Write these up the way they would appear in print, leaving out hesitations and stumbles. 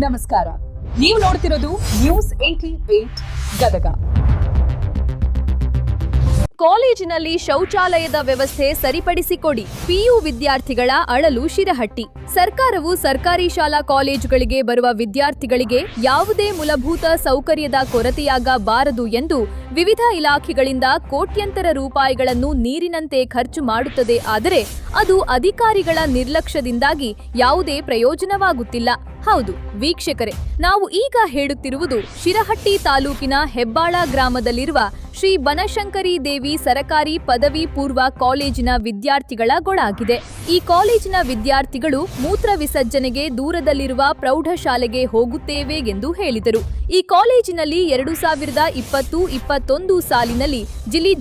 ನಮಸ್ಕಾರ, ನೀವು ನೋಡ್ತಿರೋದು ನ್ಯೂಸ್ 88 ಗದಗ. ಕಾಲೇಜಿನಲ್ಲಿ ಶೌಚಾಲಯದ ವ್ಯವಸ್ಥೆ ಸರಿಪಡಿಸಿಕೊಡಿ. ಪಿಯು ವಿದ್ಯಾರ್ಥಿಗಳ ಅಳಲು ಶಿರಹಟ್ಟಿ. ಸರ್ಕಾರವು ಸರ್ಕಾರಿ ಶಾಲಾ ಕಾಲೇಜುಗಳಿಗೆ ಬರುವ ವಿದ್ಯಾರ್ಥಿಗಳಿಗೆ ಯಾವುದೇ ಮೂಲಭೂತ ಸೌಕರ್ಯದ ಕೊರತೆಯಾಗಬಾರದು ಎಂದು ವಿವಿಧ ಇಲಾಖೆಗಳಿಂದ ಕೋಟ್ಯಂತರ ರೂಪಾಯಿಗಳನ್ನು ನೀರಿನಂತೆ ಖರ್ಚು ಮಾಡುತ್ತದೆ. ಆದರೆ ಅದು ಅಧಿಕಾರಿಗಳ ನಿರ್ಲಕ್ಷ್ಯದಿಂದಾಗಿ ಯಾವುದೇ ಪ್ರಯೋಜನವಾಗುತ್ತಿಲ್ಲ. ಹೌದು ವೀಕ್ಷಕರೇ, ನಾವು ಈಗ ಹೇಳುತ್ತಿರುವುದು ಶಿರಹಟ್ಟಿ ತಾಲೂಕಿನ ಹೆಬ್ಬಾಳ ಗ್ರಾಮದಲ್ಲಿರುವ ಶ್ರೀ ಬನಶಂಕರಿ ದೇವಿ ಸರಕಾರಿ ಪದವಿ ಪೂರ್ವ ಕಾಲೇಜಿನ ವಿದ್ಯಾರ್ಥಿಗಳ ಗೊಳಾಗಿದೆ. ಈ ಕಾಲೇಜಿನ ವಿದ್ಯಾರ್ಥಿಗಳು ಮೂತ್ರ ವಿಸರ್ಜನೆಗೆ ದೂರದಲ್ಲಿರುವ ಪ್ರೌಢಶಾಲೆಗೆ ಹೋಗುತ್ತೇವೆ ಎಂದು ಹೇಳಿದರು. ಈ ಕಾಲೇಜಿನಲ್ಲಿ 2020-21 ಸಾಲಿನಲ್ಲಿ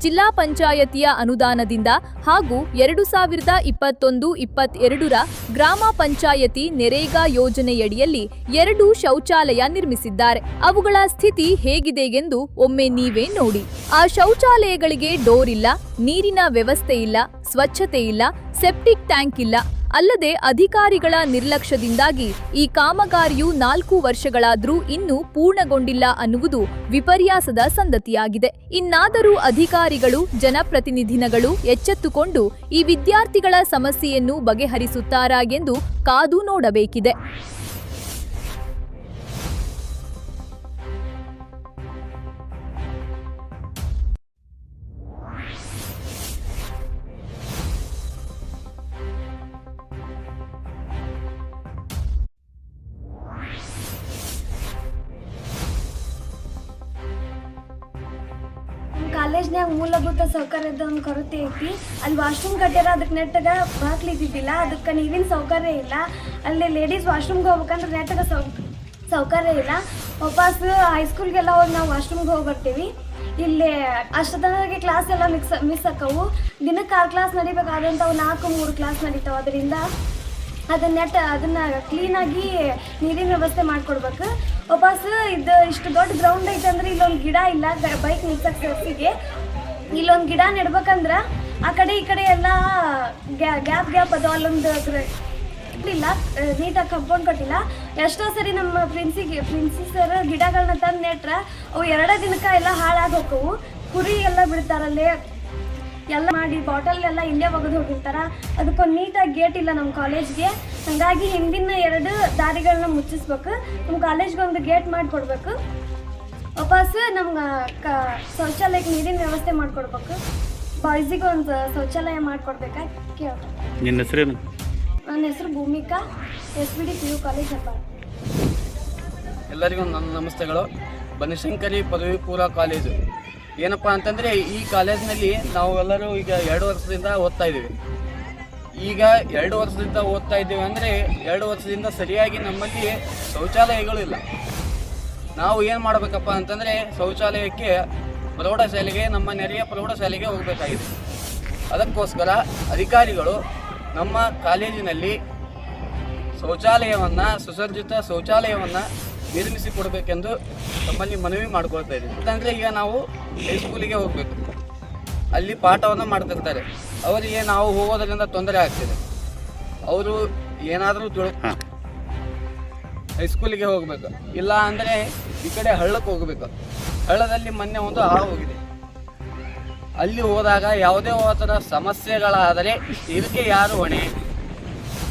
ಜಿಲ್ಲಾ ಪಂಚಾಯತಿಯ ಅನುದಾನದಿಂದ ಹಾಗೂ 2021-22ರ ಗ್ರಾಮ ಪಂಚಾಯತಿ ನೆರೇಗಾ ಯೋಜನೆಯಡಿಯಲ್ಲಿ 2 ಶೌಚಾಲಯ ನಿರ್ಮಿಸಿದ್ದಾರೆ. ಅವುಗಳ ಸ್ಥಿತಿ ಹೇಗಿದೆ ಎಂದು ಒಮ್ಮೆ ನೀವೇ ನೋಡಿ. ಆ ಶೌಚಾಲಯಗಳಿಗೆ ಡೋರ್ ಇಲ್ಲ, ನೀರಿನ ವ್ಯವಸ್ಥೆ ಇಲ್ಲ, ಸ್ವಚ್ಛತೆ ಇಲ್ಲ, ಸೆಪ್ಟಿಕ್ ಟ್ಯಾಂಕ್ ಇಲ್ಲ. ಅಲ್ಲದೆ ಅಧಿಕಾರಿಗಳ ನಿರ್ಲಕ್ಷ್ಯದಿಂದಾಗಿ ಈ ಕಾಮಗಾರಿಯು 4 ವರ್ಷಗಳಾದರೂ ಇನ್ನೂ ಪೂರ್ಣಗೊಂಡಿಲ್ಲ ಅನ್ನುವುದು ವಿಪರ್ಯಾಸದ ಸಂಗತಿಯಾಗಿದೆ. ಇನ್ನಾದರೂ ಅಧಿಕಾರಿಗಳು, ಜನಪ್ರತಿನಿಧಿಗಳು ಎಚ್ಚೆತ್ತುಕೊಂಡು ಈ ವಿದ್ಯಾರ್ಥಿಗಳ ಸಮಸ್ಯೆಯನ್ನು ಬಗೆಹರಿಸುತ್ತಾರಾ ಎಂದು ಕಾದು ನೋಡಬೇಕಿದೆ. ಕಾಲೇಜ್ನಾಗ ಮೂಲಭೂತ ಸೌಕರ್ಯದ ಒಂದು ಕೊರತೆ ಐತಿ. ಅಲ್ಲಿ ವಾಶ್ರೂಮ್ ಕಟ್ಟ್ಯಾರ, ಅದಕ್ಕೆ ನೆಟ್ಟಾಗ ಬಾಕ್ಲಿದ್ದಿದ್ದಿಲ್ಲ, ಅದಕ್ಕೆ ನೀರಿನ ಸೌಕರ್ಯ ಇಲ್ಲ. ಅಲ್ಲಿ ಲೇಡೀಸ್ ವಾಶ್ರೂಮ್ಗೆ ಹೋಗ್ಬೇಕಂದ್ರೆ ನೆಟ್ಟಾಗ ಸೌಕರ್ಯ ಇಲ್ಲ. ವಾಪಸ್ ಹೈಸ್ಕೂಲ್ಗೆಲ್ಲ ಹೋಗಿ ನಾವು ವಾಶ್ರೂಮ್ಗೆ ಹೋಗಿ ಬರ್ತೀವಿ. ಇಲ್ಲಿ ಅಷ್ಟೊತ್ತನಗೆ ಕ್ಲಾಸ್ ಎಲ್ಲ ಮಿಸ್ ಆಕ್ಕವು. ದಿನಕ್ಕೆ 6 ಕ್ಲಾಸ್ ನಡಿಬೇಕಾದಂಥವು 4-3 ಕ್ಲಾಸ್ ನಡೀತಾವೆ. ಅದರಿಂದ ಅದನ್ನು ಕ್ಲೀನಾಗಿ ನೀರಿನ ವ್ಯವಸ್ಥೆ ಮಾಡಿಕೊಡ್ಬೇಕು. ವಾಪಸ್ ಇಷ್ಟು ದೊಡ್ಡ ಗ್ರೌಂಡ್ ಐತೆ ಅಂದ್ರೆ ಇಲ್ಲೊಂದು ಗಿಡ ಇಲ್ಲ, ಬೈಕ್ ನಿಲ್ಸಕ್ಕೆ ಸೇರ್ಸಿಗೆ ಇಲ್ಲೊಂದು ಗಿಡ ನೆಡ್ಬೇಕಂದ್ರೆ ಆ ಕಡೆ ಈ ಕಡೆ ಎಲ್ಲ ಗ್ಯಾಪ್ ಅದು ಅಲ್ಲೊಂದು ಇಲ್ಲ, ನೀಟಾಗಿ ಕಂಪೌಂಡ್ ಕಟ್ಟಿಲ್ಲ. ಎಷ್ಟೋ ಸರಿ ನಮ್ಮ ಪ್ರಿನ್ಸಿ ಸರ್ ಗಿಡಗಳನ್ನ ತಂದು ನೆಟ್ರೆ ಅವು 2 ದಿನಕ್ಕೆ ಎಲ್ಲ ಹಾಳಾಗಿ ಹೋಕ್ಕವು. ಕುರಿ ಎಲ್ಲ ಬಿಡ್ತಾರಲ್ಲೇ ಎಲ್ಲ ಮಾಡಿ ಬಾಟಲ್ ಎಲ್ಲ ಇಂಡಿಯಾ ಒಗೆದು ಹೋಗಿರ್ತಾರ. ಅದಕ್ಕೊಂದು ನೀಟಾಗಿ ಗೇಟ್ ಇಲ್ಲ ನಮ್ಮ ಕಾಲೇಜ್ಗೆ. ಹಾಗಾಗಿ ಹಿಂದಿನ 2 ದಾರಿಗಳನ್ನ ಮುಚ್ಚಿಸ್ಬೇಕು. ನಮ್ಮ ಕಾಲೇಜ್ಗೆ ಒಂದು ಗೇಟ್ ಮಾಡಿಕೊಡ್ಬೇಕು. ವಾಪಸ್ ನಮ್ಗೆ ಶೌಚಾಲಯಕ್ಕೆ ನೀರಿನ ವ್ಯವಸ್ಥೆ ಮಾಡಿಕೊಡ್ಬೇಕು. ಬಾಯ್ಸಿಗೆ ಒಂದು ಶೌಚಾಲಯ ಮಾಡಿಕೊಡ್ಬೇಕಾ ಕೇಳ್ಬೇಕು. ನಿನ್ನ ಹೆಸರೇನು? ನನ್ನ ಹೆಸರು Bhoomika, SBD PU college Hebbal. ಎಲ್ಲರಿಗೂ ನನ್ನ ನಮಸ್ತೆಗಳು. ಬನಶಂಕರಿ ಪದವಿ ಪೂರ್ವ ಕಾಲೇಜು ಏನಪ್ಪ ಅಂತಂದರೆ, ಈ ಕಾಲೇಜಿನಲ್ಲಿ ನಾವು ಎಲ್ಲರೂ ಈಗ 2 ವರ್ಷದಿಂದ ಓದ್ತಾ ಇದ್ದೀವಿ. ಈಗ 2 ವರ್ಷದಿಂದ ಓದ್ತಾ ಇದ್ದೀವಿ ಅಂದರೆ 2 ವರ್ಷದಿಂದ ಸರಿಯಾಗಿ ನಮ್ಮಲ್ಲಿ ಶೌಚಾಲಯಗಳಿಲ್ಲ. ನಾವು ಏನು ಮಾಡಬೇಕಪ್ಪ ಅಂತಂದರೆ, ಶೌಚಾಲಯಕ್ಕೆ ಪ್ರೌಢಶಾಲೆಗೆ, ನಮ್ಮ ನೆರೆಯ ಪ್ರೌಢಶಾಲೆಗೆ ಹೋಗಬೇಕಾಗಿದೆ. ಅದಕ್ಕೋಸ್ಕರ ಅಧಿಕಾರಿಗಳು ನಮ್ಮ ಕಾಲೇಜಿನಲ್ಲಿ ಶೌಚಾಲಯವನ್ನು, ಸುಸಜ್ಜಿತ ಶೌಚಾಲಯವನ್ನು ನಿರ್ಮಿಸಿಕೊಡಬೇಕೆಂದು ತಮ್ಮಲ್ಲಿ ಮನವಿ ಮಾಡ್ಕೊಳ್ತಾ ಇದ್ದೀವಿ. ಅಂತಂದರೆ ಈಗ ನಾವು ಹೈಸ್ಕೂಲಿಗೆ ಹೋಗಬೇಕು, ಅಲ್ಲಿ ಪಾಠವನ್ನು ಮಾಡ್ತಿರ್ತಾರೆ. ಅವರಿಗೆ ನಾವು ಹೋಗೋದರಿಂದ ತೊಂದರೆ ಆಗ್ತಿದೆ. ಅವರು ಏನಾದರೂ ಹೈಸ್ಕೂಲಿಗೆ ಹೋಗಬೇಕು, ಇಲ್ಲ ಅಂದರೆ ಈ ಕಡೆ ಹಳ್ಳಕ್ಕೆ ಹೋಗಬೇಕು. ಹಳ್ಳದಲ್ಲಿ ಮೊನ್ನೆ ಒಂದು ಹಾವು ಹೋಗಿದೆ. ಅಲ್ಲಿ ಹೋದಾಗ ಯಾವುದೇ ಥರ ಸಮಸ್ಯೆಗಳಾದರೆ ಇದಕ್ಕೆ ಯಾರು ಹೊಣೆ?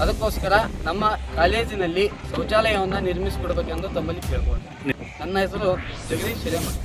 ಅದಕ್ಕೋಸ್ಕರ ನಮ್ಮ ಕಾಲೇಜಿನಲ್ಲಿ ಶೌಚಾಲಯವನ್ನು ನಿರ್ಮಿಸಿಕೊಡ್ಬೇಕೆಂದು ತಮ್ಮಲ್ಲಿ ಕೇಳ್ಬೋದು. ನನ್ನ ಹೆಸರು ಜಗದೀಶ್ ಹಿರೇಮಠ.